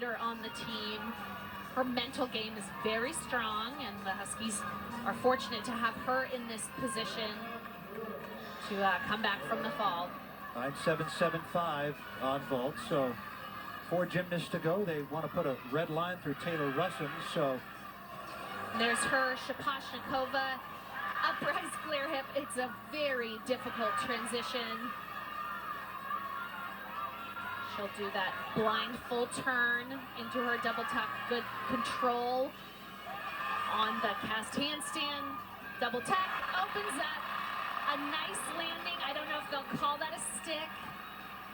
leader on the team. Her mental game is very strong, and the Huskies are fortunate to have her in this position to come back from the fall. 9.775 on vault, so 4 gymnasts to go. They want to put a red line through Taylor Russin, so. There's her Shaposhnikova uprise clear hip. It's a very difficult transition. She'll do that blind full turn into her double tuck. Good control on the cast handstand. Double tuck opens up. A nice landing. I don't know if they'll call that a stick,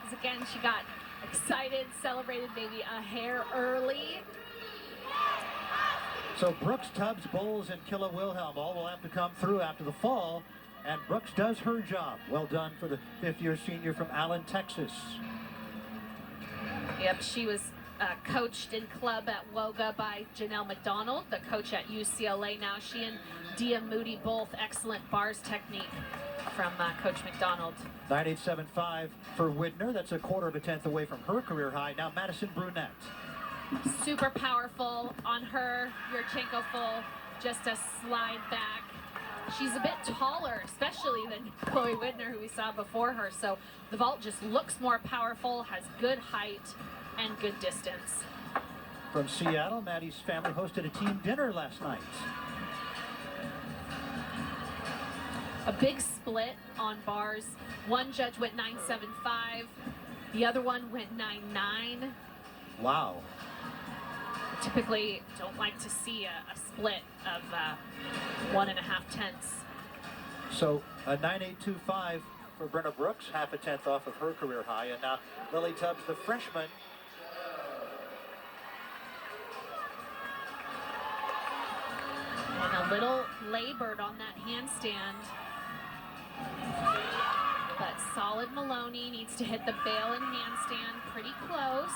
because again, she got excited, celebrated maybe a hair early. So Brooks, Tubbs, Bowles, and Killa Wilhelm all will have to come through after the fall, and Brooks does her job. Well done for the 5th-year senior from Allen, Texas. Yep, she was coached in club at Woga by Janelle McDonald, the coach at UCLA now. She and Dia Moody, both excellent bars technique from Coach McDonald. 9.875 for Widner. That's a quarter of a tenth away from her career high. Now Madison Brunette. Super powerful on her. Yurchenko full, just a slide back. She's a bit taller, especially than Chloe Widner, who we saw before her. So the vault just looks more powerful, has good height and good distance. From Seattle, Maddie's family hosted a team dinner last night. A big split on bars. One judge went 9.75. The other one went 9.9. Wow. Typically don't like to see a split of 1.5 tenths. So a 9.825 for Brenna Brooks, half a tenth off of her career high. And now Lily Tubbs, the freshman. And a little labored on that handstand. But solid Maloney needs to hit the bail and handstand pretty close.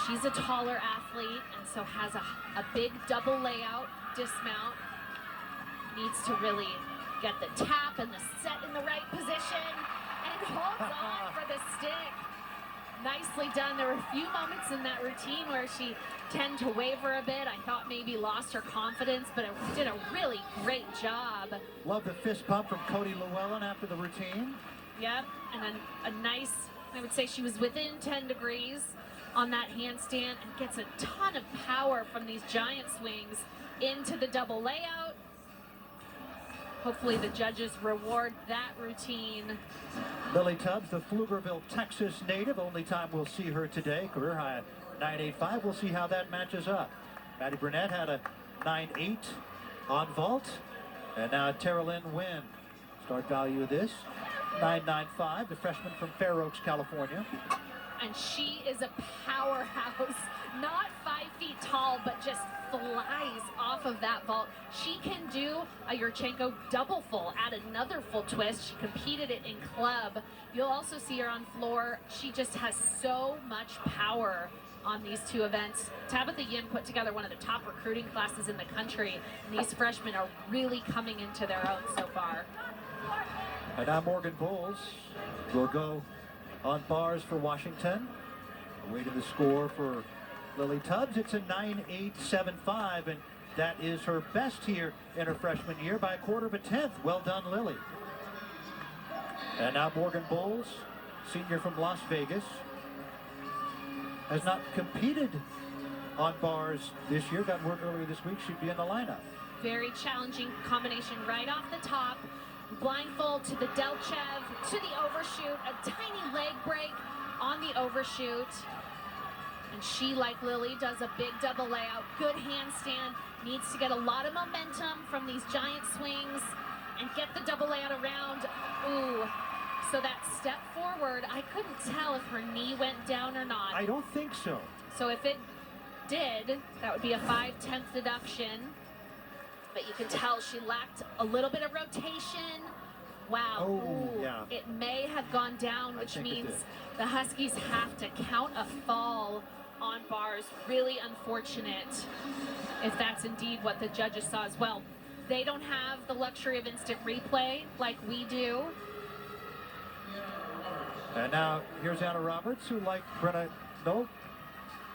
She's a taller athlete and so has a big double layout dismount. Needs to really get the tap and the set in the right position and holds on for the stick. Nicely done. There were a few moments in that routine where she tended to waver a bit. I thought maybe lost her confidence, but it did a really great job. Love the fist pump from Cody Llewellyn after the routine. Yep, and then a nice, I would say she was within 10 degrees on that handstand and gets a ton of power from these giant swings into the double layout. Hopefully the judges reward that routine. Lily Tubbs, the Pflugerville, Texas native. Only time we'll see her today. Career high at 9.85. We'll see how that matches up. Maddie Burnett had a 9.8 on vault. And now Tara Lynn Wynn. Start value of this, 9.95. The freshman from Fair Oaks, California. And she is a powerhouse. Not 5 feet tall, but just flies off of that vault. She can do a Yurchenko double full, add another full twist. She competed it in club. You'll also see her on floor. She just has so much power on these two events. Tabitha Yin put together one of the top recruiting classes in the country, and these freshmen are really coming into their own so far. And now Morgan Bowles will go on bars for Washington. Awaiting the score for Lily Tubbs. It's a 9.875, and that is her best here in her freshman year by a quarter of a tenth. Well done, Lily. And now Morgan Bowles, senior from Las Vegas, has not competed on bars this year. Got word earlier this week she'd be in the lineup. Very challenging combination right off the top. Blindfold to the Delchev, to the overshoot, a tiny leg break on the overshoot. And she, like Lily, does a big double layout, good handstand, needs to get a lot of momentum from these giant swings and get the double layout around. Ooh, so that step forward, I couldn't tell if her knee went down or not. I don't think so. So if it did, that would be a 5/10 deduction. But you can tell she lacked a little bit of rotation. Wow. Oh, yeah. It may have gone down, which means the Huskies have to count a fall on bars. Really unfortunate if that's indeed what the judges saw as well. They don't have the luxury of instant replay like we do. And now here's Anna Roberts, who, like Brenna, no,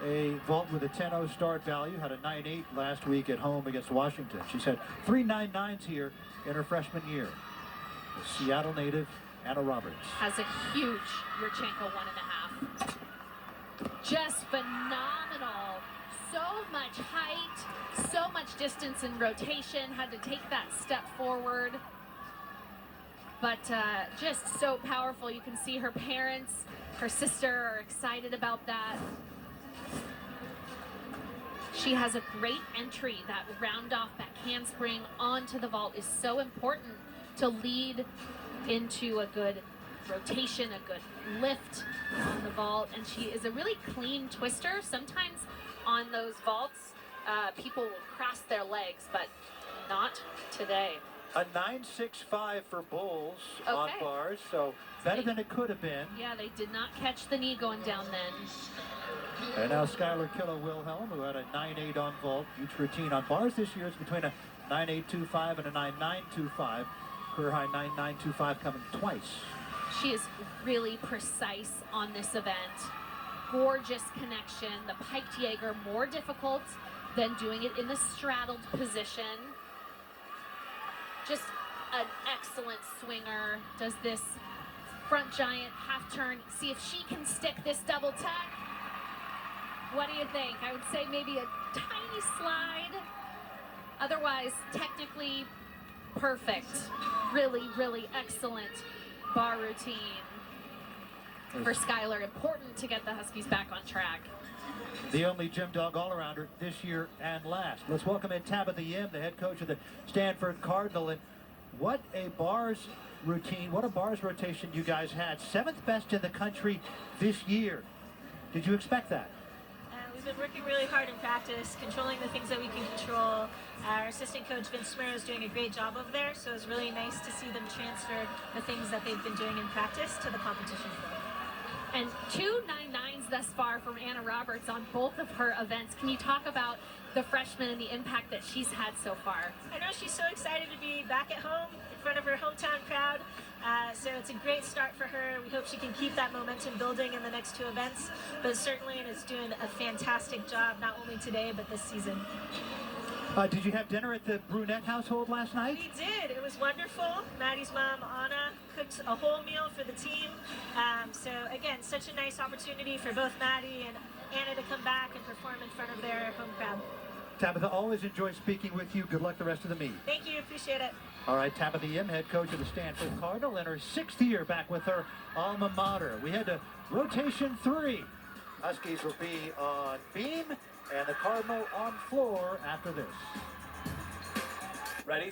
a vault with a 10-0 start value, had a 9.8 last week at home against Washington. She's had 3 9.9s here in her freshman year. The Seattle native, Anna Roberts. Has a huge Yurchenko 1.5. Just phenomenal. So much height, so much distance in rotation, had to take that step forward. But just so powerful. You can see her parents, her sister are excited about that. She has a great entry. That round off back handspring onto the vault is so important to lead into a good rotation, a good lift on the vault. And she is a really clean twister. Sometimes on those vaults, people will cross their legs, but not today. A 9.65 for bulls on bars, so better than it could have been. Yeah, they did not catch the knee going down then. And now Skylar Killer-Wilhelm, who had a 9.8 on vault. Each routine on bars this year is between a 9.825 and a 9.925. Career high 9.925 coming twice. She is really precise on this event. Gorgeous connection. The piked Jaeger more difficult than doing it in the straddled position. Just an excellent swinger. Does this front giant half turn. See if she can stick this double tuck. What do you think? I would say maybe a tiny slide. Otherwise, technically perfect. Really, really excellent bar routine for Skylar. Important to get the Huskies back on track. The only Gym Dog all-arounder this year and last. Let's welcome in Tabitha Yim, the head coach of the Stanford Cardinal. And what a bars routine, what a bars rotation you guys had. 7th best in the country this year. Did you expect that? We've been working really hard in practice, controlling the things that we can control. Our assistant coach, Vince Smith, is doing a great job over there, so it's really nice to see them transfer the things that they've been doing in practice to the competition field. And 2 9.9s thus far from Anna Roberts on both of her events. Can you talk about the freshman and the impact that she's had so far? I know she's so excited to be back at home in front of her hometown crowd. So it's a great start for her. We hope she can keep that momentum building in the next 2 events. But certainly is doing a fantastic job, not only today, but this season. Did you have dinner at the Brunette household last night? We did. It was wonderful. Maddie's mom, Anna, cooked a whole meal for the team. So again, such a nice opportunity for both Maddie and Anna to come back and perform in front of their home crowd. Tabitha, always enjoy speaking with you. Good luck the rest of the meet. Thank you. Appreciate it. All right, Tabitha Yim, head coach of the Stanford Cardinal, in her 6th year back with her alma mater. We head to rotation 3. Huskies will be on beam and the Cardinal on floor after this. Ready?